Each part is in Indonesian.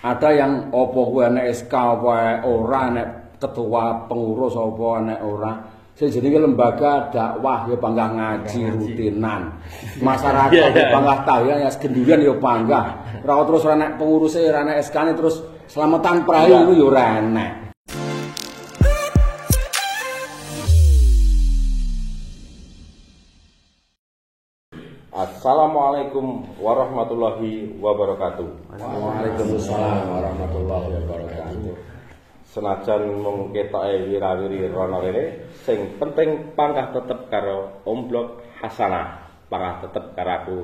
Ada yang opo kuwi enek SK apa ora, enek ketua pengurus apa enek ora. Sing jenenge lembaga dakwah ya panggah ngaji rutinan. Masyarakat ya panggah tahlilan ya segendurian ya panggah. Ora terus ora enek penguruse, ora enek SK-ne terus selamatan prahi iku ya ora enek. Assalamualaikum warahmatullahi wabarakatuh. Waalaikumsalam warahmatullahi wabarakatuh. Senajan mung ketoke wirawiri rono kene, sing penting panggah tetep karo Om Blok Hasanah, panggah tetep karo aku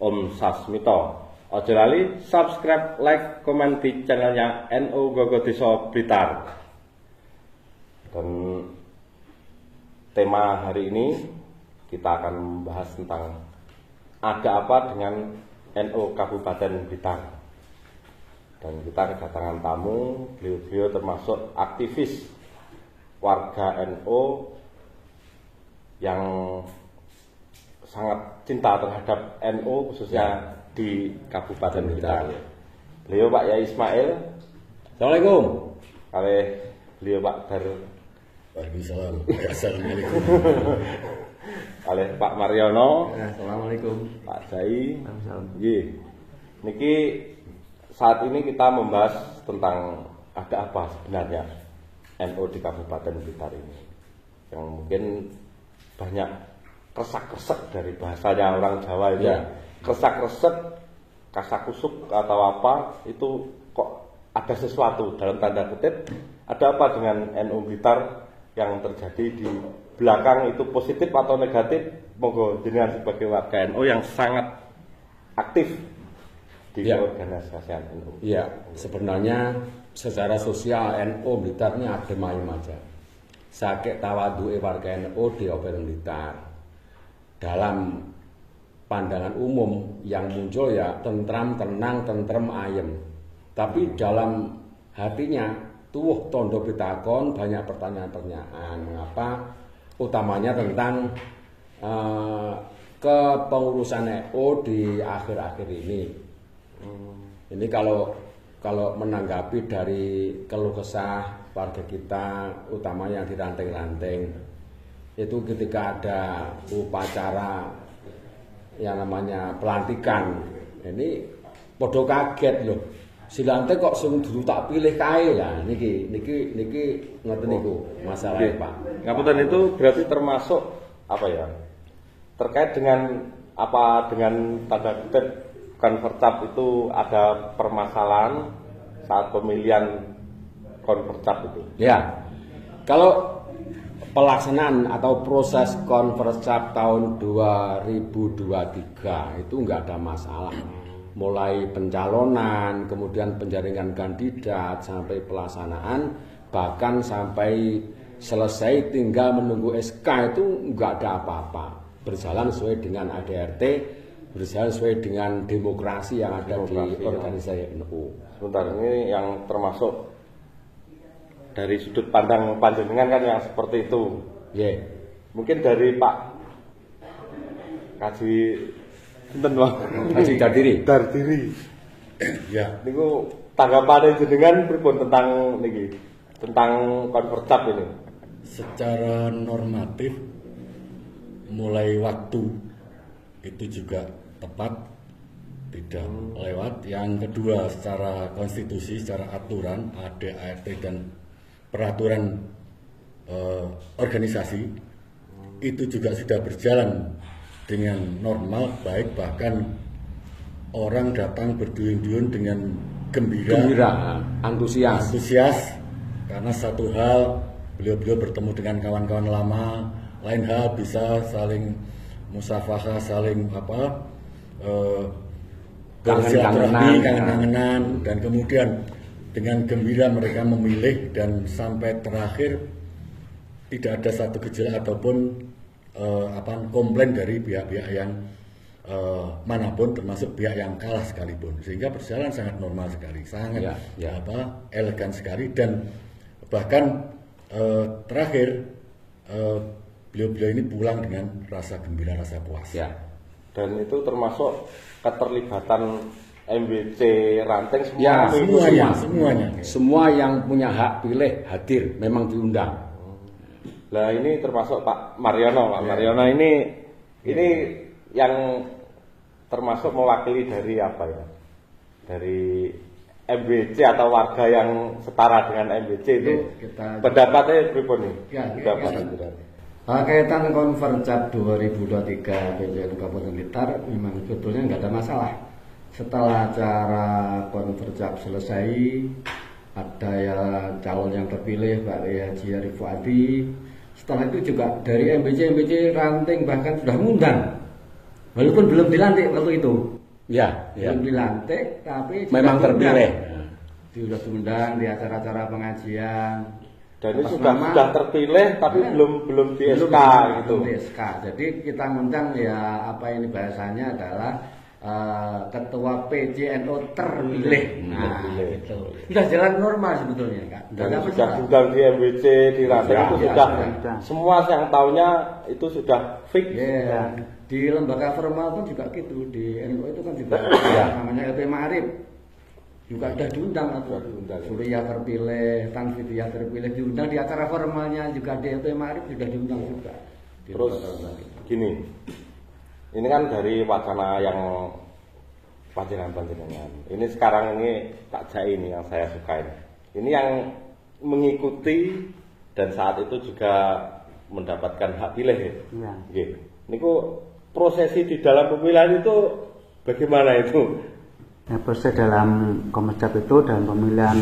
Om Sasmito. Aja lali subscribe, like, komen di channelnya NU Gogo Desa Blitar. Dan tema hari ini kita akan membahas tentang ada apa dengan NU Kabupaten Blitar. Dan kita kedatangan tamu, beliau termasuk aktivis warga NU yang sangat cinta terhadap NU khususnya di Kabupaten Blitar. Beliau Pak Yai Ismail. Assalamualaikum. Kali beliau Pak Dar. Waalaikumsalam. Assalamualaikum. Kali Pak Mariono. Assalamualaikum. Pak Jai. Nggih. Niki saat ini kita membahas tentang ada apa sebenarnya NU di Kabupaten Blitar ini, yang mungkin banyak kesak-kesek dari bahasanya orang Jawa itu, kesak-kesek, kasak-kusuk atau apa itu, kok ada sesuatu dalam tanda kutip, ada apa dengan NU Blitar yang terjadi di belakang itu, positif atau negatif? Monggo jenengan sebagai warga NU yang sangat aktif di organisasi NU. Iya, sebenarnya secara sosial NU Blitar ini adem ayem aja. Sakit tawaduke warga NU di Kabupaten Blitar. Dalam pandangan umum yang muncul ya tentram, tenang, tentrem, ayem. Tapi dalam hatinya tuh tondo pitakon, banyak pertanyaan-pertanyaan. Mengapa? Utamanya tentang kepengurusan NU di akhir-akhir ini. Ini kalau menanggapi dari keluh kesah warga kita, utamanya yang di ranting-ranting, itu ketika ada upacara yang namanya pelantikan, ini podo kaget loh. Silante kok sing dulu tak pilih kae lah. Niki ngoten niku masalahnya Pak. Ngapunten, itu berarti termasuk apa ya? Terkait dengan apa, dengan tanda kutip konvercap itu ada permasalahan saat pemilihan konvercap itu. Ya, kalau pelaksanaan atau proses konvercap tahun 2023 itu enggak ada masalah. Mulai pencalonan, kemudian penjaringan kandidat, sampai pelaksanaan, bahkan sampai selesai tinggal menunggu SK itu enggak ada apa-apa. Berjalan sesuai dengan ADRT, berjalan sesuai dengan demokrasi yang ada di organisasi NU. Sebentar, ini yang termasuk dari sudut pandang panjenengan kan yang seperti itu. Yeah. Mungkin dari Pak Kaji Sinten Bang? Kaji Dardiri. Ya, Niku tanggapan jenengan pripun tentang niki? Tentang konvercap ini. secara normatif mulai waktu itu juga tepat, tidak lewat. Yang kedua, secara konstitusi, secara aturan, ADART dan peraturan organisasi itu juga sudah berjalan dengan normal, baik, bahkan orang datang berduyun-duyun dengan gembira, antusias, karena satu hal beliau bertemu dengan kawan-kawan lama, lain hal bisa saling musafahah, saling bersilaturahmi, kangen-kangenan, dan kemudian dengan gembira mereka memilih, dan sampai terakhir tidak ada satu gejala ataupun komplain dari pihak-pihak yang manapun, termasuk pihak yang kalah sekalipun, sehingga berjalan sangat normal sekali, sangat elegan sekali, dan bahkan terakhir beliau ini pulang dengan rasa gembira, rasa puas. Dan itu termasuk keterlibatan MBC ranting semua Ya, semuanya. Semua yang punya hak pilih hadir, memang diundang. Nah ini termasuk Pak Mariono. Pak Mariono ini yang termasuk mewakili dari apa ya? Dari MBC atau warga yang setara dengan MBC itu pendapatnya pripun nih? Kaitan Konverjap 2023 PJN Kabupaten Blitar memang sebetulnya nggak ada masalah. Setelah acara Konverjap selesai, ada ya calon yang terpilih Pak Haji Arif Fuadi. Setelah itu juga dari MBC ranting bahkan sudah ngundang, walaupun belum dilantik waktu itu. Ya. Belum dilantik, tapi Memang terpilih. Sudah diundang di acara-acara pengajian. Dan ini sudah terpilih tapi belum di SK gitu. Belum di SK. Jadi kita ngundang ya apa ini bahasanya adalah ketua PJNO terpilih. Nah, gitu. Sudah jalan normal sebetulnya, Kak. Dan sudah diundang di MBC, di Ranting itu sudah semua yang tahunya itu sudah fix. Ya. Di lembaga formal pun juga gitu. Di NU itu kan juga namanya LP Ma'arif. Juga sudah diundang atau Surya terpilih, Tan Fidya terpilih, diundang di acara formalnya juga di LP Ma'arif sudah diundang juga. Terus gini. Ini kan dari wacana yang panjenengan. Ini sekarang ini Pak Jai ini yang saya sukai. Ini yang mengikuti dan saat itu juga mendapatkan hak pilih ya. Iya. Ini kok prosesi di dalam pemilihan itu bagaimana itu? Ya, proses dalam Konverjap itu dalam pemilihan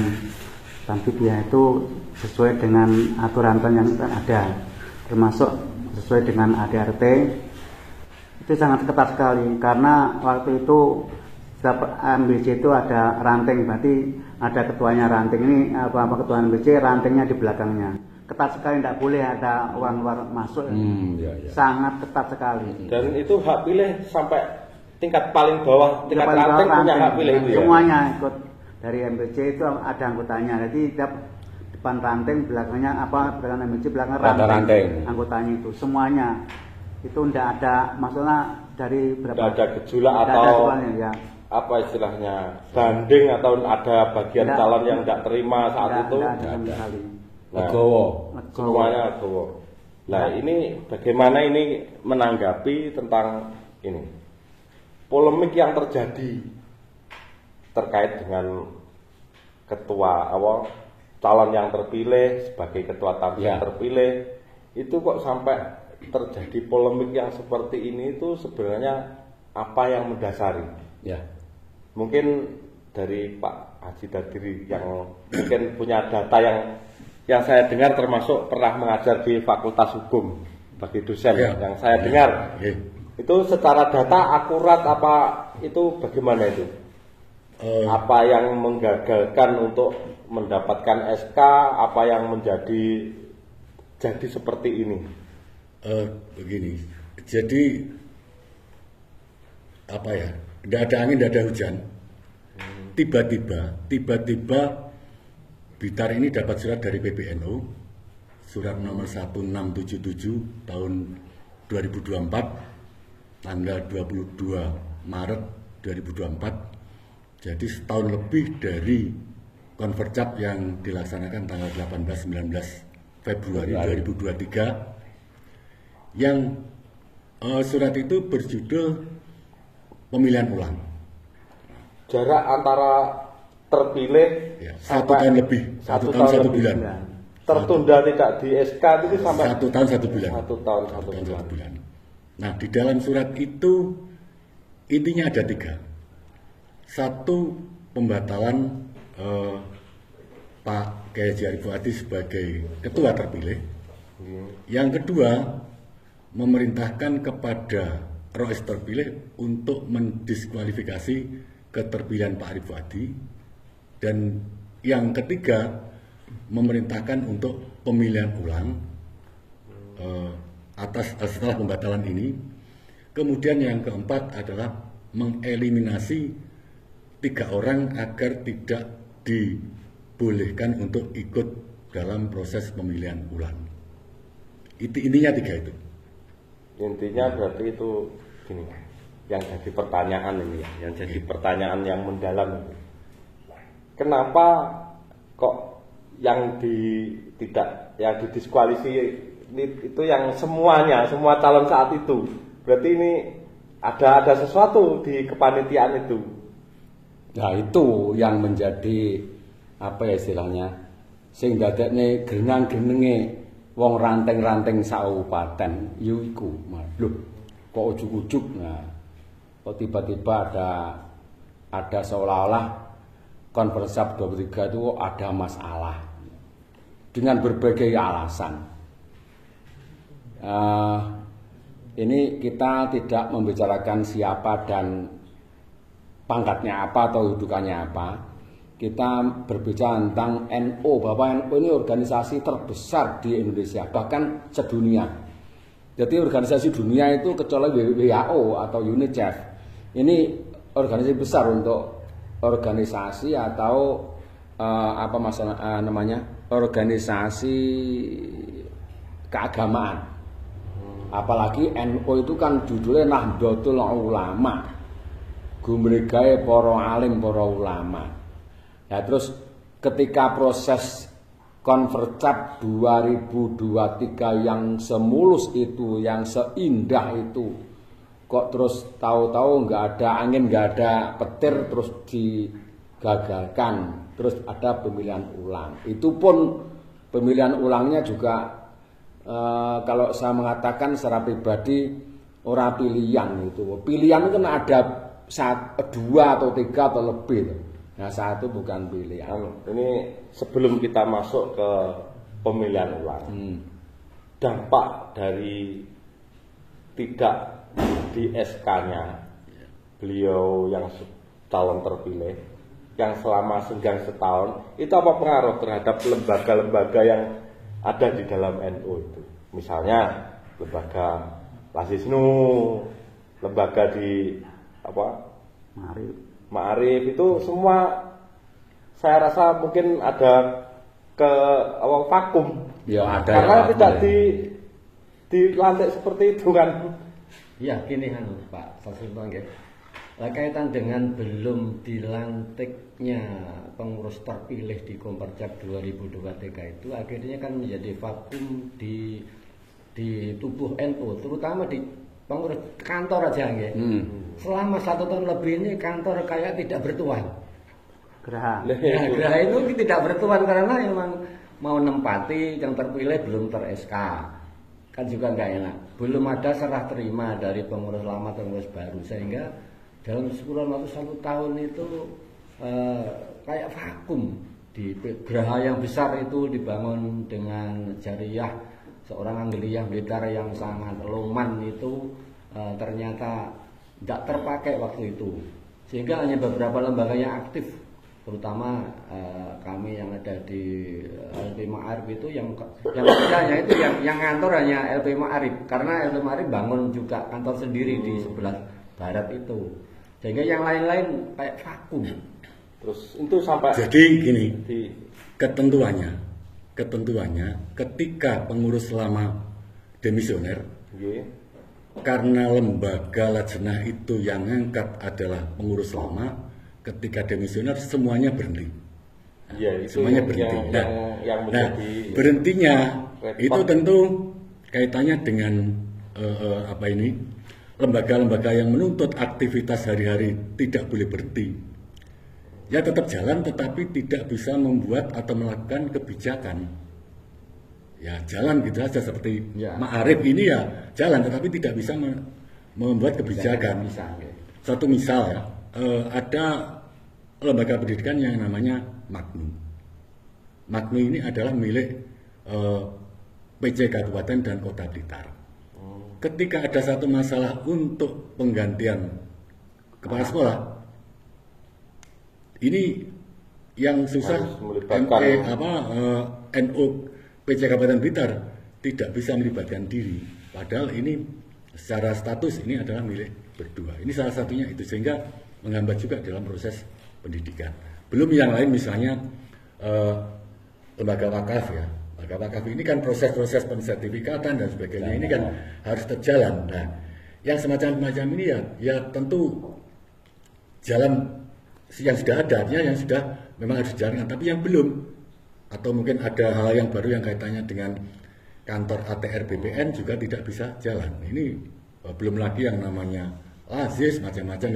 Tanfidiyah itu sesuai dengan aturan yang ada, termasuk sesuai dengan ADRT. Itu sangat ketat sekali karena waktu itu MBC itu ada ranting, berarti ada ketuanya ranting ini ketua MBC rantingnya di belakangnya. Ketat sekali, tidak boleh ada orang luar masuk. Sangat ketat sekali. Dan itu hak pilih sampai tingkat paling bawah, tingkat ranting punya hak pilih itu ya. Semuanya ikut dari MBC itu ada anggotanya. Jadi tiap depan ranting, belakangnya belakang MBC, belakang ranting. Anggotanya itu semuanya. Itu tidak ada, maksudnya dari berapa? Tidak ada gejolak atau apa istilahnya banding atau ada bagian calon yang tidak terima saat itu. Semuanya legowo. Nah ini bagaimana ini menanggapi tentang ini polemik yang terjadi terkait dengan ketua calon yang terpilih sebagai ketua tampil terpilih itu kok sampai terjadi polemik yang seperti ini itu sebenarnya apa yang mendasari? Ya, mungkin dari Pak Haji Dadiri yang mungkin punya data yang saya dengar termasuk pernah mengajar di Fakultas Hukum bagi dosen yang saya dengar itu secara data akurat apa itu bagaimana itu? Apa yang menggagalkan untuk mendapatkan SK? Apa yang menjadi seperti ini? Begini, jadi apa ya? Tidak ada angin, tidak ada hujan. Tiba-tiba Blitar ini dapat surat dari PBNU, surat nomor 1677 tahun 2024, tanggal 22 Maret 2024. Jadi setahun lebih dari Konverjap yang dilaksanakan tanggal 18-19 Februari 2023. Yang surat itu berjudul pemilihan ulang. Jarak antara terpilih satu tahun lebih, satu tahun 1 bulan. Tertunda tidak di SK itu sampai 1 tahun 1 bulan. 1 tahun 1 bulan. Nah di dalam surat itu intinya ada 3. Satu, pembatalan Pak Haji Arif Fuadi sebagai ketua terpilih. Yang kedua, memerintahkan kepada Rois terpilih untuk mendiskualifikasi keterpilihan Pak Arif Fuadi. Dan yang ketiga, memerintahkan untuk pemilihan ulang setelah pembatalan ini. Kemudian yang keempat adalah mengeliminasi 3 orang agar tidak dibolehkan untuk ikut dalam proses pemilihan ulang. Intinya 3 itu. Intinya berarti itu gini. yang jadi pertanyaan ini ya, yang jadi pertanyaan yang mendalam. Kenapa kok yang yang didiskualisi itu yang semuanya, semua calon saat itu? Berarti ini ada sesuatu di kepanitiaan itu. Nah itu yang menjadi apa ya istilahnya, sing dadekne genang-genenge wong ranteng-ranteng saupaten iku. Lho, kok ujug-ujug. Nah, kok tiba-tiba ada seolah-olah konferensi 23 itu ada masalah dengan berbagai alasan. Ini kita tidak membicarakan siapa dan pangkatnya apa atau dudukannya apa. Kita berbicara tentang NU, bahwa NU ini organisasi terbesar di Indonesia, bahkan sedunia. Jadi organisasi dunia itu kecuali WHO atau UNICEF, ini organisasi besar untuk organisasi atau organisasi keagamaan. Apalagi NU itu kan judulnya Nahdlatul Ulama, gumregae para alim, para ulama. Nah, terus ketika proses Konvercap 2023 yang semulus itu, yang seindah itu, kok terus tahu-tahu nggak ada angin, nggak ada petir, terus digagalkan, terus ada pemilihan ulang. Itu pun pemilihan ulangnya juga kalau saya mengatakan secara pribadi orang pilihan itu. Pilihan itu kan ada 2 atau 3 atau lebih. Nah, satu bukan pilihan. Ini sebelum kita masuk ke pemilihan ulang, dampak dari tidak di SK-nya beliau yang calon terpilih, yang selama senggang setahun, itu apa pengaruh terhadap lembaga-lembaga yang ada di dalam NU itu? Misalnya lembaga Lasisnu, lembaga di Ma'arif itu semua saya rasa mungkin ada vakum. Ya ada. Karena ya, tidak dilantik seperti itu kan. Ya gini kan Pak Sasultan ya. Kaitan dengan belum dilantiknya pengurus terpilih di Kompercap 2023 itu akhirnya kan menjadi vakum di tubuh NU, terutama di pengurus kantor aja ya. Selama 1 tahun lebih ini kantor kayak tidak bertuan. Geraha. Ya, Geraha itu tidak bertuan karena memang mau nempati yang terpilih belum ter-SK. Kan juga nggak enak. Belum ada serah terima dari pengurus lama dan pengurus baru, sehingga dalam 10 atau 1 tahun itu kayak vakum. Di Geraha yang besar itu dibangun dengan jariah seorang Anggeliah Blitar yang sangat loman itu ternyata tidak terpakai waktu itu, sehingga hanya beberapa lembaga yang aktif, terutama kami yang ada di LP Ma'arif itu yang kerjanya itu yang ngantor hanya LP Ma'arif, karena LP Ma'arif bangun juga kantor sendiri di sebelah barat itu, sehingga yang lain-lain kayak vakum. Terus itu sampai jadi gini, ketentuannya ketika pengurus lama demisioner, karena lembaga lajnah itu yang ngangkat adalah pengurus lama, ketika demisioner semuanya berhenti. Ya, itu semuanya berhenti. yang berhentinya itu tentu kaitannya dengan lembaga-lembaga yang menuntut aktivitas hari-hari tidak boleh berhenti. Ya tetap jalan, tetapi tidak bisa membuat atau melakukan kebijakan. Ya jalan gitu saja, seperti Ma'arif ini ya jalan, tetapi tidak bisa membuat kebijakan. Satu misal ya, ada lembaga pendidikan yang namanya Magnu. Magnu ini adalah milik PJ Kabupaten dan Kota Blitar. Ketika ada satu masalah untuk penggantian kepala sekolah, ini yang susah NU PJ Kabupaten Blitar tidak bisa melibatkan diri, padahal ini secara status ini adalah milik berdua. Ini salah satunya itu, sehingga menghambat juga dalam proses pendidikan. Belum yang lain, misalnya lembaga wakaf ya. Lembaga wakaf ini kan proses-proses pensertifikatan dan sebagainya ini kan harus terjalan. Nah, yang semacam-macam ini ya tentu jalan yang sudah ada, artinya yang sudah memang harus dijalankan, tapi yang belum, atau mungkin ada hal yang baru yang kaitannya dengan kantor ATR BPN juga tidak bisa jalan. Ini belum lagi yang namanya lazis macam-macam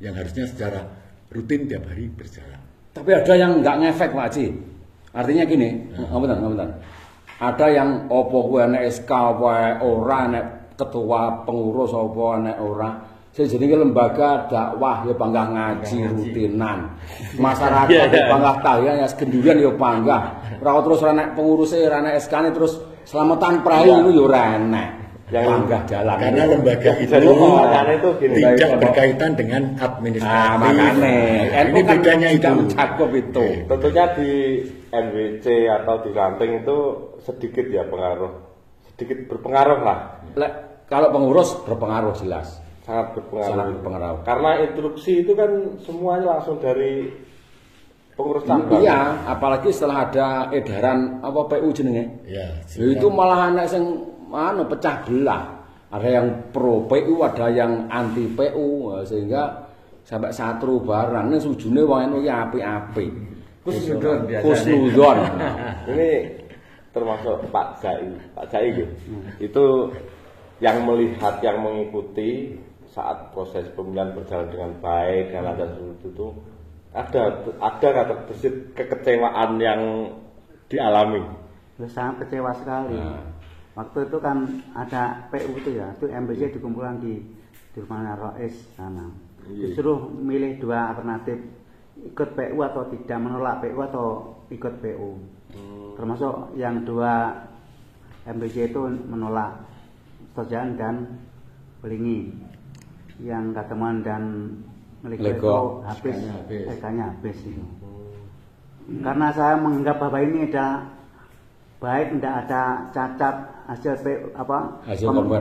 yang harusnya secara rutin tiap hari berjalan. Tapi ada yang nggak ngefek Pak Haji. Artinya gini, ngapunten. Ada yang opo kuwi enek SK apa ora, enek ketua pengurus apa enek ora. Sing jenenge lembaga dakwah ya bangga ngaji rutinan. Masyarakat ya bangga tahlilan ya segendurian ya bangga. Ora terus ora enek penguruse, ora enek SK-ne terus selamatan perahu itu ya ora enek. Yang bangga jalan. Karena lembaga itu tidak berkaitan dengan administrasi. Makanya ini bedanya itu. Mencakup itu. Tentunya di NWC atau di ranting itu sedikit ya sedikit berpengaruh lah. Kalau pengurus berpengaruh jelas. Sangat berpengaruh. Sangat berpengaruh. Karena instruksi itu kan semuanya langsung dari pengurus cabang. Iya, apalagi setelah ada edaran apa PU jenenge. Ya, itu malah anak sing pecah belah. Ada yang pro PU, ada yang anti PU, sehingga sampai satru barang. Ini sujune wong iki apik-apik. Kusnudon. Ini termasuk Pak Jai gitu. Itu yang melihat, yang mengikuti saat proses pemilihan berjalan dengan baik dan ada itu ada kata terbesit kekecewaan yang dialami. Sangat kecewa sekali. Waktu itu kan ada PU itu ya, itu MBC dikumpulkan di rumah Rois sana. Disuruh milih dua alternatif, ikut PU atau tidak, menolak PU atau ikut PU. Termasuk yang dua MBC itu menolak Sojan dan Belingi. Yang Katemuan dan Lego habis, SK-nya habis itu. Karena saya menganggap bahwa ini adalah baik, tidak ada cacat hasil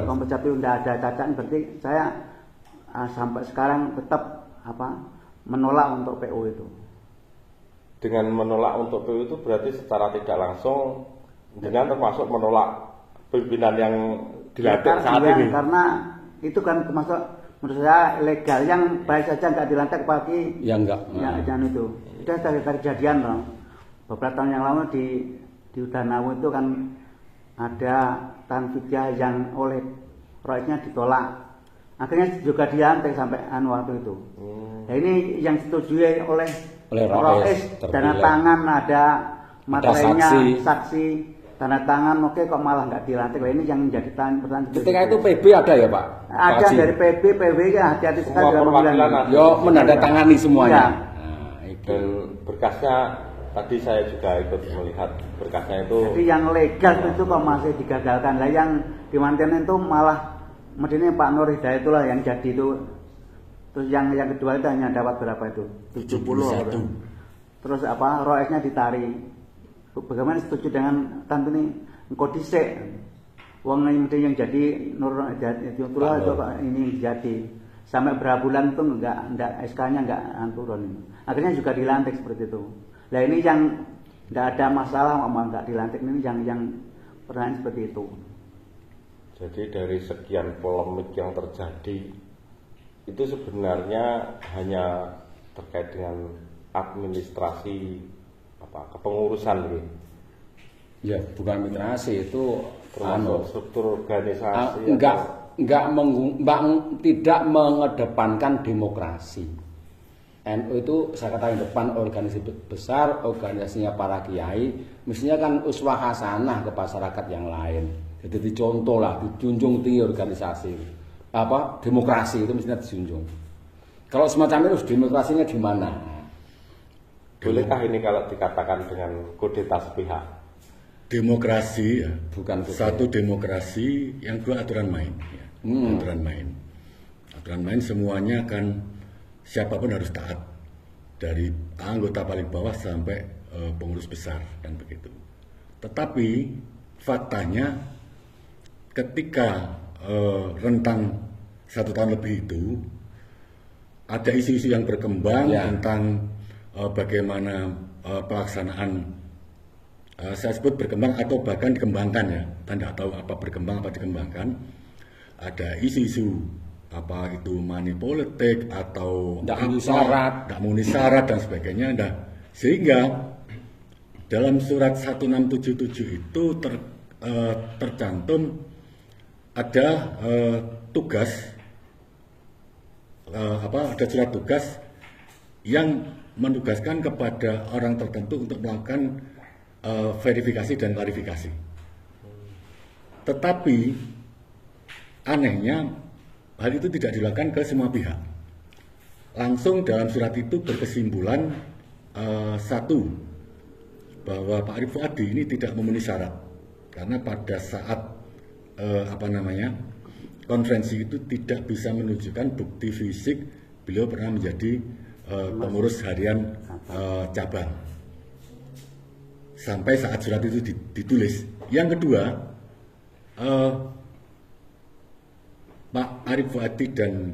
kompetensi PU, tidak ada cacat, berarti saya sampai sekarang tetap menolak untuk PU itu. Dengan menolak untuk PU itu berarti secara tidak langsung dengan termasuk menolak pimpinan yang dilantik saat ini. Karena itu kan termasuk menurut saya ilegal, yang baik saja nggak dilantik pagi. Ya enggak. Dan itu dari kejadian loh. Beberapa tahun yang lalu di Udanawu itu kan ada tanfidyah yang oleh proyeknya ditolak. Akhirnya juga dilantik sampai waktu itu. Nah ini yang disetujui oleh Rois, tanda tangan, ada materinya, saksi, tanda tangan, oke kok malah nggak dilantik. Nah, ini yang menjadi pertanyaan. Ketika itu PB ada ya Pak? Ada dari PB ya, hati-hati sekali dalam pemilihan. Yo menandatangani semuanya. Dan berkasnya tadi saya juga ikut melihat berkasnya itu. Jadi yang legal itu kok masih digagalkan. Lah yang dimanten itu malah medine Pak Nur Hidayat itulah yang jadi itu. Terus yang kedua itu hanya dapat berapa itu? 71. Terus Roesnya ditarik. Bagaimana setuju dengan tante ini engkau dhisik. Wong yang jadi Nur Hidayat itu ini jadi. Sampai berapa bulan itu enggak SK-nya enggak turun. Akhirnya juga dilantik seperti itu. Nah ini yang tidak ada masalah nggak dilantik, ini yang pertanyaan seperti itu. Jadi dari sekian polemik yang terjadi itu sebenarnya hanya terkait dengan administrasi kepengurusan gitu. Ya bukan administrasi, itu termasuk struktur organisasi. Tidak mengedepankan demokrasi. NU itu saya katakan depan organisasi besar, organisasinya para kiai, mestinya kan uswah hasanah ke masyarakat yang lain. Jadi dicontoh lah, dijunjung tinggi organisasi. Demokrasi itu mestinya dijunjung. Kalau semacam itu demokrasinya di mana? Bolehkah ini kalau dikatakan dengan kudeta sepihak? Demokrasi ya, bukan satu demokrasi, yang kedua aturan main. Ya. Aturan main semuanya akan siapapun harus taat, dari anggota paling bawah sampai pengurus besar dan begitu. Tetapi faktanya ketika rentang 1 tahun lebih itu ada isu-isu yang berkembang tentang bagaimana pelaksanaan, saya sebut berkembang atau bahkan dikembangkan ya, tanda tahu apa berkembang apa dikembangkan, ada isu-isu apa itu money politik atau Nggak memenuhi syarat. nggak memenuhi syarat dan sebagainya. Nah, sehingga dalam surat 1677 itu tercantum ada tugas ada surat tugas yang menugaskan kepada orang tertentu untuk melakukan verifikasi dan klarifikasi. Tetapi anehnya hal itu tidak dilakukan ke semua pihak. Langsung dalam surat itu berkesimpulan satu, bahwa Pak Arif Fuadi ini tidak memenuhi syarat karena pada saat konferensi itu tidak bisa menunjukkan bukti fisik beliau pernah menjadi pengurus harian cabang sampai saat surat itu ditulis. Yang kedua, Pak Arif Fuadi dan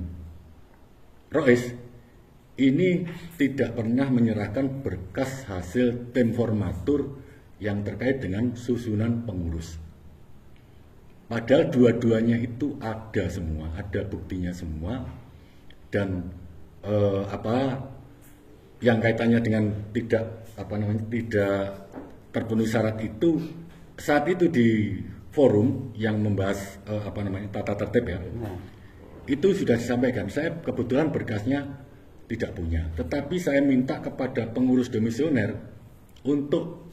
Rois ini tidak pernah menyerahkan berkas hasil temformatur yang terkait dengan susunan pengurus. Padahal dua-duanya itu ada semua, ada buktinya semua, dan yang kaitannya dengan tidak terpenuhi syarat itu saat itu di forum yang membahas tata tertib ya, itu sudah disampaikan. Saya kebetulan berkasnya tidak punya, tetapi saya minta kepada pengurus demisioner untuk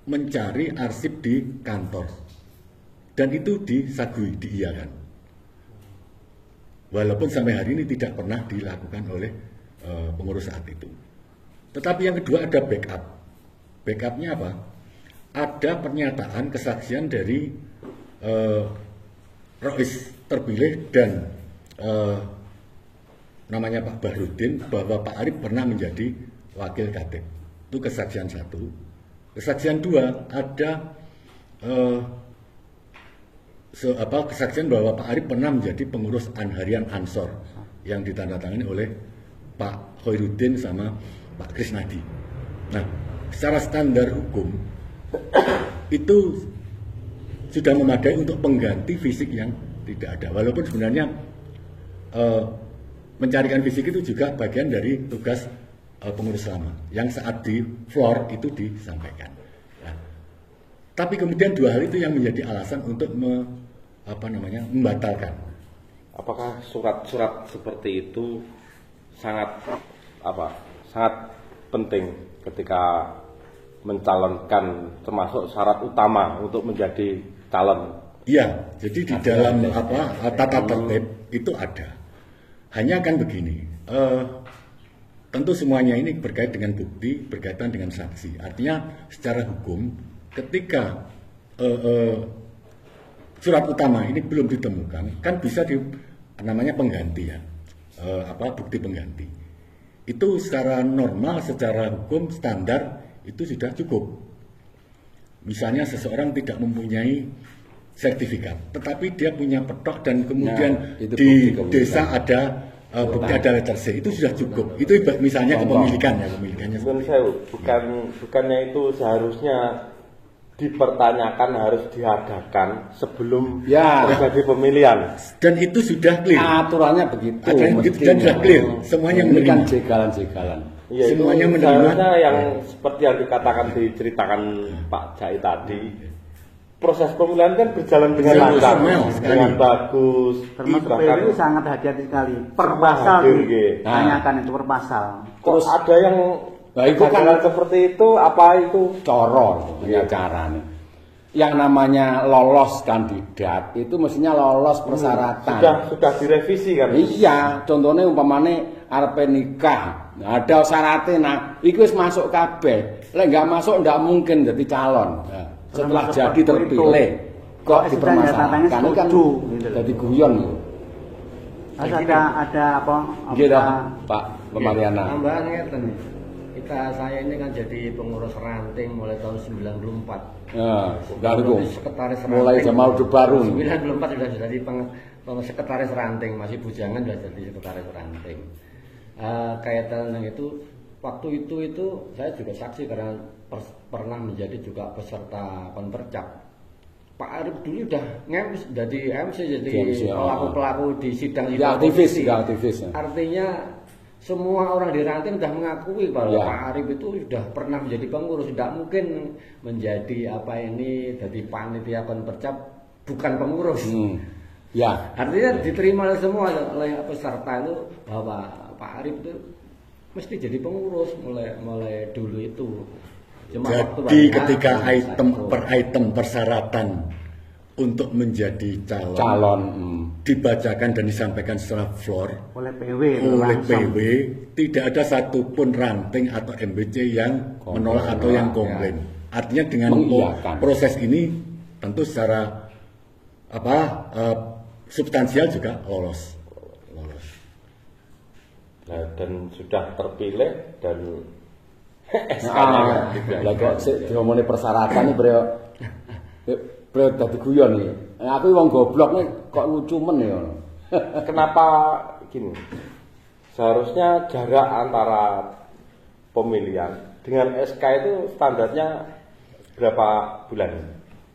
mencari arsip di kantor, dan itu disagui, diiyakan. Walaupun sampai hari ini tidak pernah dilakukan oleh pengurus saat itu. Tetapi yang kedua ada backup. Backupnya apa? Ada pernyataan kesaksian dari Rois terpilih dan namanya Pak Bahrudin bahwa Pak Arif pernah menjadi wakil Katib. Itu kesaksian satu. Kesaksian dua ada kesaksian bahwa Pak Arif pernah menjadi pengurus harian Ansor yang ditandatangani oleh Pak Khairuddin sama Pak Krisnadi. Nah, secara standar hukum itu sudah memadai untuk pengganti fisik yang tidak ada. Walaupun sebenarnya mencarikan fisik itu juga bagian dari tugas pengurus lama yang saat di floor itu disampaikan. Ya. Tapi kemudian dua hal itu yang menjadi alasan untuk membatalkan. Apakah surat-surat seperti itu sangat penting ketika mencalonkan, termasuk syarat utama untuk menjadi calon? Iya, jadi di dalam tata tertib itu ada. Hanya kan begini, tentu semuanya ini berkait dengan bukti, berkaitan dengan saksi. Artinya secara hukum, ketika surat utama ini belum ditemukan, kan bisa namanya pengganti ya, bukti pengganti. Itu secara normal, secara hukum standar itu sudah cukup. Misalnya seseorang tidak mempunyai sertifikat, tetapi dia punya petok dan kemudian di desa ada bukti ada letter C, itu sudah cukup. Itu misalnya kepemilikannya. Bukannya itu seharusnya dipertanyakan, harus diadakan sebelum terjadi pemilihan. Dan itu sudah clear. Aturannya begitu. Dan sudah clear. Semuanya menerima jegalan-jegalan. Ya, semuanya menerima. Yang seperti yang diceritakan Pak Jai tadi. Proses pemilihan kan berjalan dengan lancar, dengan bagus. Termasuk PRI sangat hati-hati sekali. Per pasal ditanyakan itu per pasal. Terus ada yang kegagalan seperti itu, apa itu? Coro, punya cara nih. Yang namanya lolos kandidat itu mestinya lolos persyaratan. Sudah direvisi kan? Iya, contohnya umpamane arep nikah, ada syaratnya. Nah, itu masuk kabeh. Lek nggak masuk nggak mungkin jadi calon. Nah, setelah jadi terpilih kok dipermasalahkan kan jadi guyon. Ada apa? Gitu, Pak Pemariana. Tambahan ngeten. Saya ini kan jadi pengurus ranting mulai tahun 94. Sekretaris mulai zaman Orde Baru. 94 sudah jadi sekretaris ranting, masih bujangan sudah jadi sekretaris ranting. Kaitan dengan itu, waktu itu saya juga saksi karena pernah menjadi juga peserta konpercap. Pak Arief dulu udah jadi MC, jadi MC, pelaku-pelaku di sidang Ya aktivis, ya aktivis. Artinya semua orang di Ranting sudah mengakui bahwa Ya. Pak Arief itu sudah pernah menjadi pengurus, tidak mungkin menjadi jadi panitia konpercap bukan pengurus. Ya. Artinya diterima oleh semua oleh peserta itu bahwa Pak Arief itu mesti jadi pengurus mulai dulu itu. Cuma Jadi ketika item per item persyaratan untuk menjadi calon dibacakan dan disampaikan secara floor oleh PW oleh langsung. PW, tidak ada satupun ranting atau MBC yang menolak atau yang komplain. Artinya dengan Mengiyakan. proses ini tentu secara substansial juga lolos. Nah, dan sudah terpilih dan Lah kok sik diomongin persyaratan iki, Bro. Bro dadi guyon iki. Aku wong goblok nih kok lucu men ya. kenapa gini? Seharusnya jarak antara pemilihan dengan SK itu standarnya berapa bulan?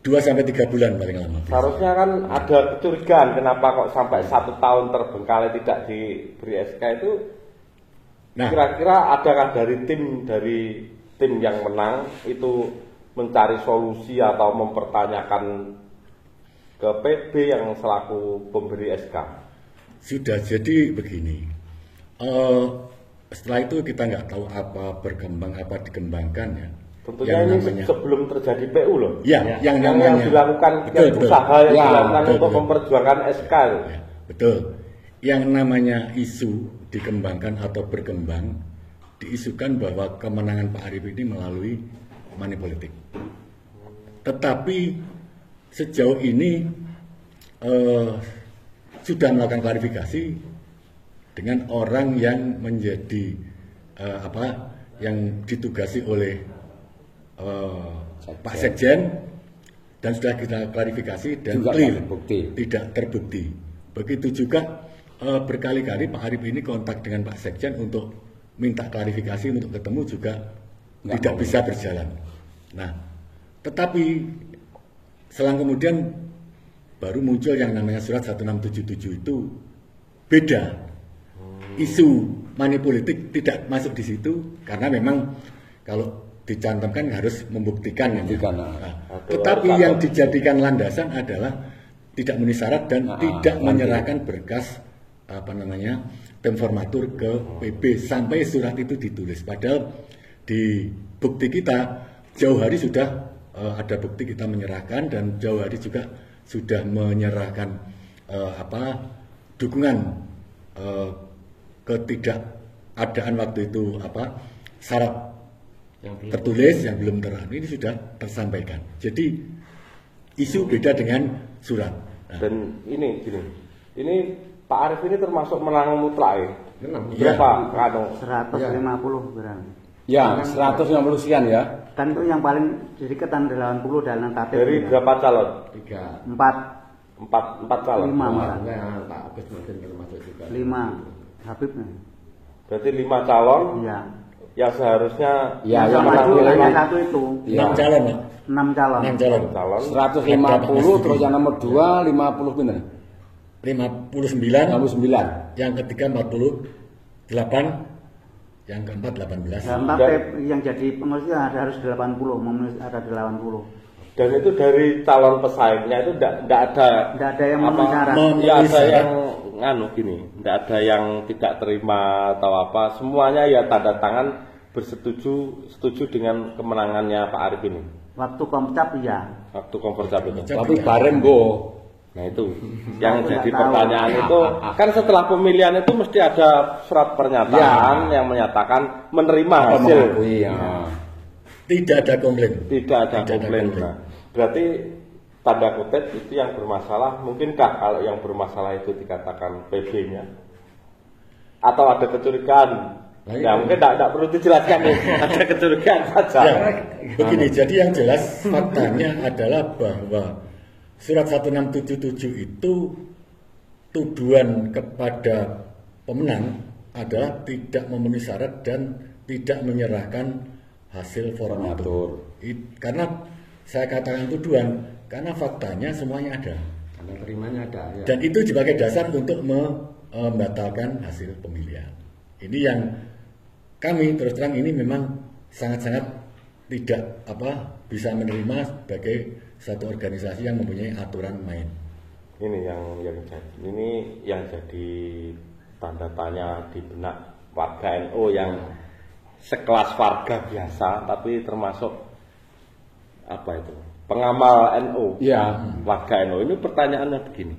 2 sampai 3 bulan paling lama. Seharusnya kan ada kecurigaan kenapa kok sampai 1 tahun terbengkalai tidak diberi SK itu. Nah, Kira-kira adakah dari tim yang menang itu mencari solusi atau mempertanyakan ke PB yang selaku pemberi SK? sudah jadi begini. Setelah itu kita nggak tahu apa berkembang apa dikembangkan ya. Tentunya ini sebelum terjadi PU loh. Ya, yang yang namanya dilakukan betul, yang usaha yang Ya, dilakukan betul, untuk betul. memperjuangkan SK loh. Ya, betul. Yang namanya isu dikembangkan atau berkembang diisukan bahwa kemenangan Pak Arief ini melalui money politik. Tetapi sejauh ini sudah melakukan klarifikasi dengan orang yang menjadi yang ditugasi oleh Pak Sekjen, dan sudah kita klarifikasi dan Juga clear, terbukti. tidak terbukti. Begitu juga berkali-kali Pak Arief ini kontak dengan Pak Sekjen untuk minta klarifikasi, untuk ketemu juga tidak bisa berjalan. Nah, tetapi selang kemudian baru muncul yang namanya surat 1677 itu beda. Isu money politik tidak masuk di situ karena memang kalau dicantumkan harus membuktikan. Tetapi yang dijadikan landasan adalah tidak memenuhi syarat dan tidak menyerahkan berkas temformatur ke PB sampai surat itu ditulis. Padahal di bukti kita jauh hari sudah ada bukti kita menyerahkan, dan jauh hari juga sudah menyerahkan dukungan ketidakadaan waktu itu syarat yang tertulis yang belum ini sudah tersampaikan. Jadi isu beda dengan surat. Nah, Dan ini Pak Arief ini termasuk menang mutlak ya. Iya. Berapa? 150 berarti. Ya, 150 sekian ya. Kan itu yang paling sedikit kan 80 dalam tatip. Dari berapa calon? 3. 4 calon. 5 malah. Pak Agus mungkin termasuk juga. 5 Habib nih. Berarti 5 calon Iya. yang seharusnya Ya, yang yang maju menang hanya pilih satu itu. 6 calon, Pak. 6 calon. 6 calon. calon 150 terus yang nomor 2 50 bener. 59, 59. yang ketiga 48, yang keempat 18. Dalam tatip yang jadi pengurus harus 80, ada 80. dan itu dari calon pesaingnya itu enggak ada Tidak ada yang memenuhi syarat. ya ada yang enggak ada yang tidak terima atau apa, semuanya ya tanda tangan setuju dengan kemenangannya Pak Arief ini Waktu komcap iya. waktu konversi itu. Tapi bareng go. Nah itu yang Aku jadi nggak tahu. pertanyaan itu kan setelah pemilihan itu mesti ada surat pernyataan yang menyatakan menerima hasil, Mengakui ya. Tidak ada komplain. tidak ada Tidak ada komplain. komplain. Nah, berarti tanda kutip itu yang bermasalah. Mungkinkah kalau yang bermasalah itu dikatakan PB-nya atau ada kecurigaan? Ya mungkin tidak perlu dijelaskan nih. Ada kecurigaan saja. Ya, begini, jadi yang jelas faktanya adalah bahwa surat 1677 itu tuduhan kepada pemenang adalah tidak memenuhi syarat dan tidak menyerahkan hasil formatur. Karena saya katakan tuduhan karena faktanya semuanya ada. Karena terimanya ada. Ya. Dan itu sebagai dasar untuk membatalkan hasil pemilihan. Ini yang kami terus terang ini memang sangat-sangat tidak bisa menerima sebagai satu organisasi yang mempunyai aturan main. Ini yang jadi tanda tanya di benak warga NU yang sekelas warga biasa, tapi termasuk pengamal NU. Ya. Warga NU ini pertanyaannya begini: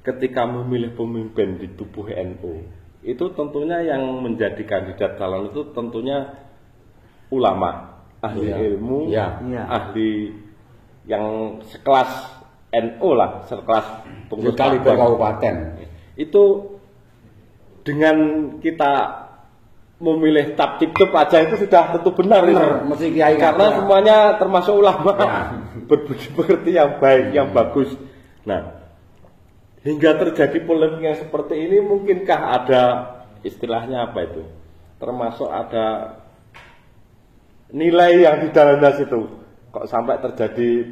ketika memilih pemimpin di tubuh NU, itu tentunya yang menjadi kandidat calon itu tentunya ulama, ahli ilmu, ahli yang sekelas NU lah, sekelas pengurus kaliber kabupaten. Itu dengan kita memilih Capciccup aja itu sudah tentu benar. Mesti kiai karena semuanya termasuk ulama berbudi pekerti yang baik, yang bagus. Nah, hingga terjadi polemik yang seperti ini, mungkinkah ada istilahnya termasuk ada nilai yang di dalamnya situ? Kok sampai terjadi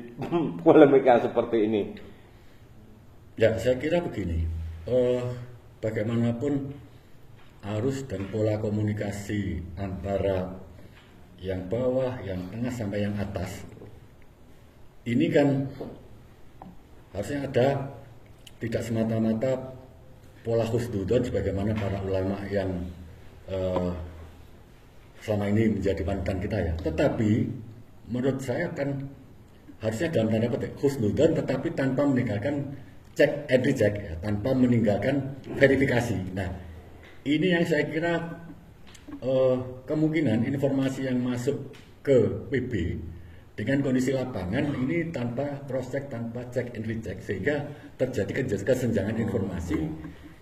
polemik yang seperti ini? Ya, saya kira begini, bagaimanapun arus dan pola komunikasi antara yang bawah, yang tengah sampai yang atas, ini kan harusnya ada tidak semata-mata pola husnudon sebagaimana para ulama yang selama ini menjadi panutan kita ya. Tetapi menurut saya kan harusnya dalam tanda petik husnudon, tetapi tanpa meninggalkan cek and recheck ya, tanpa meninggalkan verifikasi. Nah, ini yang saya kira kemungkinan informasi yang masuk ke PB dengan kondisi lapangan ini tanpa cross check, tanpa cek and recheck, sehingga terjadi kesenjangan informasi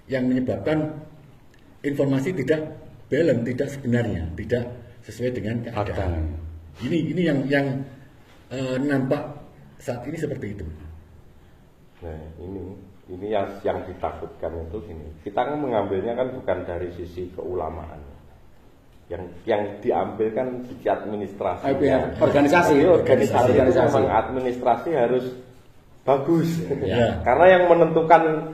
yang menyebabkan informasi tidak balance, tidak sebenarnya, tidak sesuai dengan keadaan. Ini yang nampak saat ini seperti itu. Nah, ini yang ditakutkan itu gini. Kita kan mengambilnya kan bukan dari sisi keulamaan. Yang diambil kan sisi administrasi. Organisasi. Memang administrasi harus bagus. Ya. Karena yang menentukan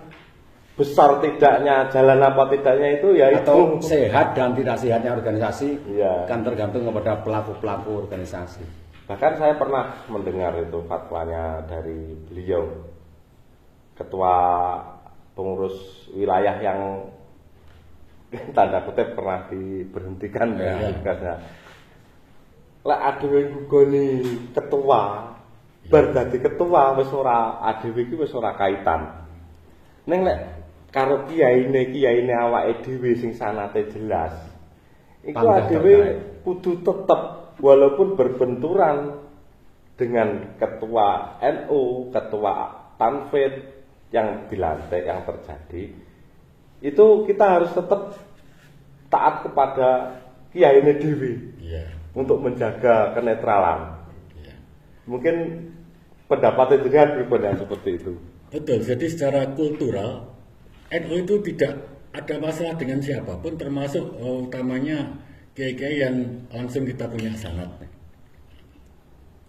besar tidaknya jalan apa tidaknya itu ya atau itu sehat dan tidak sehatnya organisasi kan tergantung kepada pelaku-pelaku organisasi. Bahkan saya pernah mendengar itu fatwanya dari beliau, ketua pengurus wilayah yang tanda kutip pernah diberhentikan dari tugasnya. Lah adewe nggone ketua, bar dadi ketua wis ora adewe iki wis ora kaitan. Ning lek karo kiyaine awake dhewe sing sanate jelas, iku adewe kudu tetep walaupun berbenturan dengan ketua NU, ketua Tanfid yang dilantik yang terjadi, itu kita harus tetap taat kepada kiyaine dhewe untuk menjaga kenetralan. Mungkin pendapatnya juga berbeda seperti itu. Betul, jadi secara kultural NU itu tidak ada masalah dengan siapapun, termasuk utamanya kiai-kiai yang langsung kita punya sanad.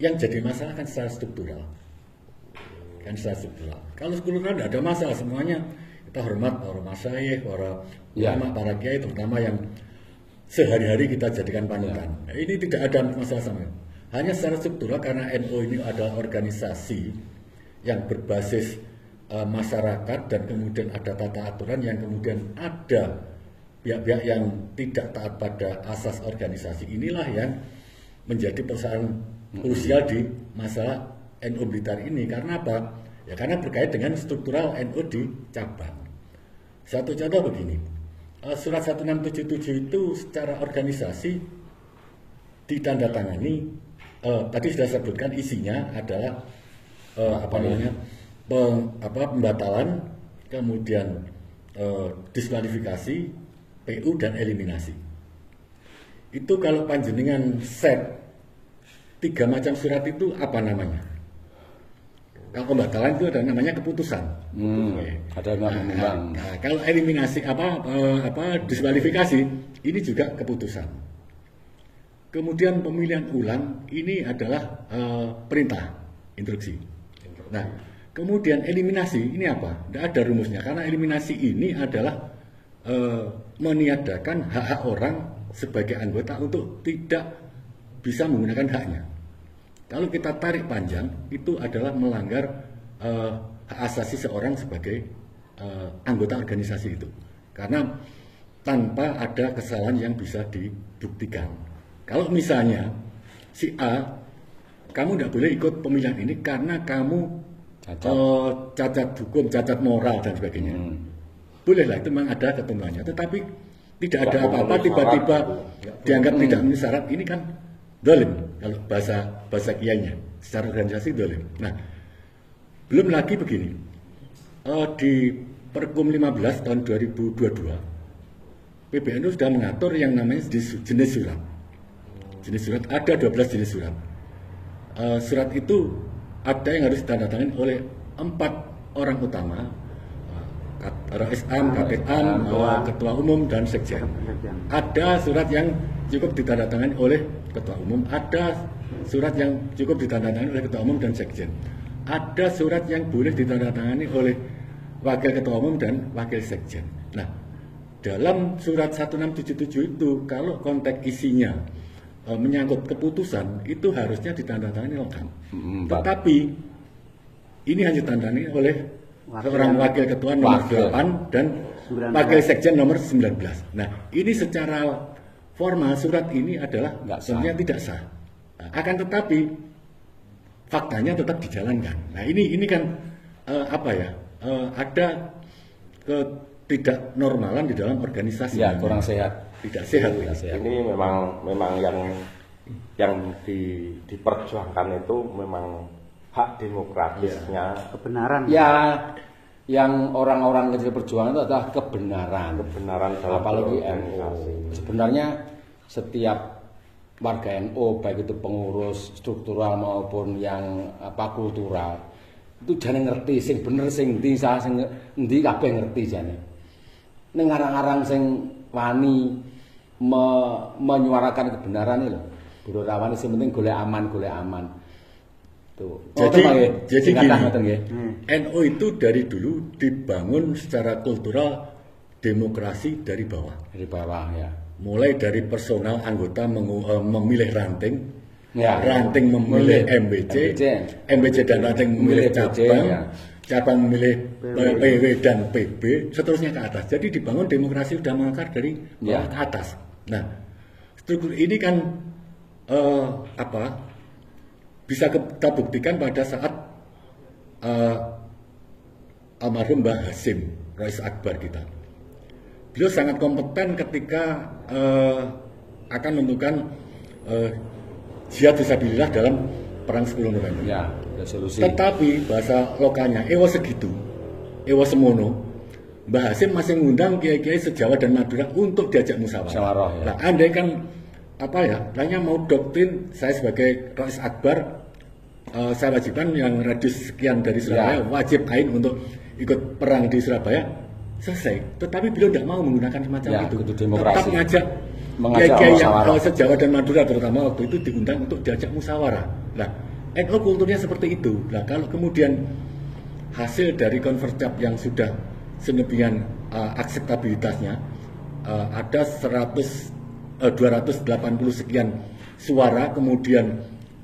Yang jadi masalah kan secara struktural. Kalau struktural tidak ada masalah, semuanya kita hormat para masyayikh, para ulama, para kiai, terutama yang sehari-hari kita jadikan panutan. Nah, ini tidak ada masalah sama. Hanya secara struktural karena NU ini adalah organisasi yang berbasis masyarakat dan kemudian ada tata aturan yang kemudian ada pihak-pihak yang tidak taat pada asas organisasi, inilah yang menjadi persoalan krusial di masalah NU Blitar ini. Karena apa? Ya karena berkait dengan struktural NU di cabang. Satu contoh begini, surat 1677 itu secara organisasi ditandatangani, tadi sudah sebutkan isinya adalah pembatalan, kemudian diskualifikasi, PU dan eliminasi. Itu kalau panjenengan set 3 macam surat itu apa namanya? Kalau pembatalan itu ada namanya keputusan. Ada undang-undang. Nah, kalau eliminasi diskualifikasi ini juga keputusan. Kemudian pemilihan ulang ini adalah perintah, instruksi. Nah, kemudian eliminasi ini apa? Tidak ada rumusnya, karena eliminasi ini adalah meniadakan hak-hak orang sebagai anggota untuk tidak bisa menggunakan haknya. Kalau kita tarik panjang, itu adalah melanggar hak asasi seorang sebagai anggota organisasi itu. Karena tanpa ada kesalahan yang bisa dibuktikan. Kalau misalnya si A, kamu tidak boleh ikut pemilihan ini karena kamu cacat hukum, cacat moral dan sebagainya. Bolehlah, itu memang ada ketentuannya. Tetapi tidak ada apa-apa tiba-tiba dianggap tidak memenuhi syarat. Ini kan dolim kalau bahasa kiainya. Secara organisasi dolim. Nah, belum lagi begini. Di Perkum 15 tahun 2022, PBNU sudah mengatur yang namanya jenis surat. Jenis surat ada 12 jenis surat. Surat itu ada yang harus ditandatangani oleh 4 orang utama, RSAM, KPAM, Ketua Umum dan Sekjen. Ada surat yang cukup ditandatangani oleh Ketua Umum, ada surat yang cukup ditandatangani oleh Ketua Umum dan Sekjen. Ada surat yang boleh ditandatangani oleh Wakil Ketua Umum dan Wakil Sekjen. Nah, dalam surat 1677 itu kalau konteks isinya menyangkut keputusan, itu harusnya ditandatangani lengkap. Tetapi ini hanya ditandatangani oleh seorang Wakil Ketua nomor 8 dan 19. Wakil Sekjen nomor 19. Nah, ini secara formal surat ini adalah sebenarnya tidak sah. Nah, akan tetapi faktanya tetap dijalankan. Nah, ini kan ada ketidak normalan di dalam organisasi. Ya, kurang sehat. Tidak sehat. Ini memang yang diperjuangkan itu memang hak demokratisnya, kebenaran. Ya, yang orang-orang kecil perjuangan itu adalah kebenaran dalam apalagi NU. Sebenarnya setiap warga NU, baik itu pengurus struktural maupun yang kultural, itu jane ngerti sing bener sing ndi, salah sing endi kabeh ngerti jane. Ning arang-arang sing wani menyuarakan kebenaran itu lho. Biro rawan sing penting golek aman. Tuh. Jadi gini, NU itu dari dulu dibangun secara kultural demokrasi dari bawah. Dari bawah ya. Mulai dari personal anggota memilih ranting, ranting memilih MBC. MBC dan ranting memilih cabang, cabang memilih PW dan PB, seterusnya ke atas. Jadi dibangun demokrasi sudah mengakar dari bawah ke atas. Nah, struktur ini kan bisa kita buktikan pada saat almarhum Mbah Hasim, Rais Akbar kita. Beliau sangat kompeten ketika akan menentukan jihad fisabilillah dalam perang 10 November. Ya, resolusi. Tetapi bahasa lokalnya ewo segitu, ewo semono. Mbah Hasim masih mengundang kiai-kiai se-Jawa dan Madura untuk diajak musyawarah. Ya. Nah, andai kan hanya mau doktrin saya sebagai Rais Akbar, saya wajibkan yang radius sekian dari Surabaya wajib ain untuk ikut perang di Surabaya, selesai. Tetapi beliau tidak mau menggunakan semacam itu. Tetap ngajak kiai-kiai yang se-Jawa dan Madura terutama waktu itu diundang untuk diajak musyawarah. Nah, NU kulturnya seperti itu. Nah, kalau kemudian hasil dari konverjap yang sudah sedemikian akseptabilitasnya ada 280 sekian suara, kemudian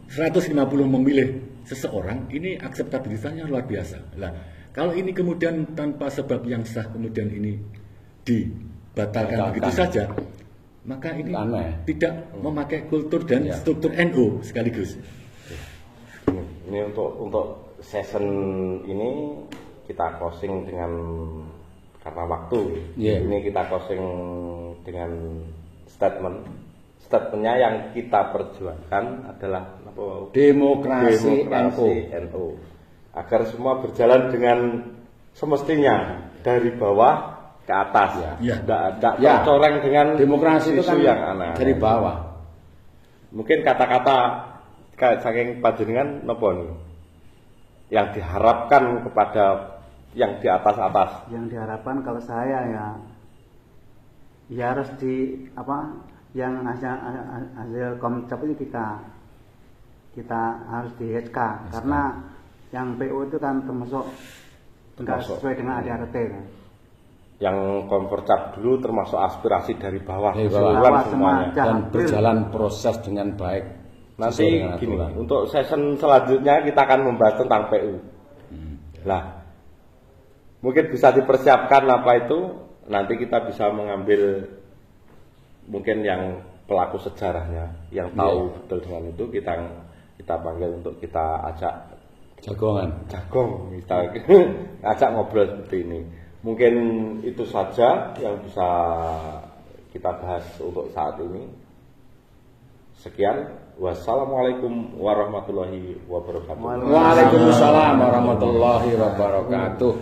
150 memilih seseorang, ini akseptabilitasnya luar biasa. Nah, kalau ini kemudian tanpa sebab yang sah kemudian ini dibatalkan begitu saja, maka ini tidak memakai kultur dan struktur NU sekaligus. Ini untuk session ini kita closing dengan karena waktu. Ini kita closing dengan statementnya yang kita perjuangkan adalah demokrasi NU agar semua berjalan dengan semestinya dari bawah ke atas, tidak tercoreng dengan demokrasi itu kan yang aneh dari bawah. Mungkin kata-kata saking panjenengan napa nih yang diharapkan kepada yang di atas-atas. Yang diharapkan kalau saya ya harus yang hasil komcap itu kita harus di HK karena Yang PU itu kan termasuk nggak sesuai dengan ADART kan. Yang Konvercap dulu termasuk aspirasi dari bawah, Dari keseluruhan bawah semuanya. semua. Dan berjalan proses dengan baik. Nanti sesuai dengan gini, aturan. untuk session selanjutnya kita akan membahas tentang PU. Lah, mungkin bisa dipersiapkan apa itu, nanti kita bisa mengambil mungkin yang pelaku sejarahnya, yang tahu betul dengan itu, kita panggil untuk kita ajak Jagongan. jagong, kita ajak ngobrol seperti ini. Mungkin itu saja yang bisa kita bahas untuk saat ini. Sekian, wassalamualaikum warahmatullahi wabarakatuh. Waalaikumsalam warahmatullahi wabarakatuh.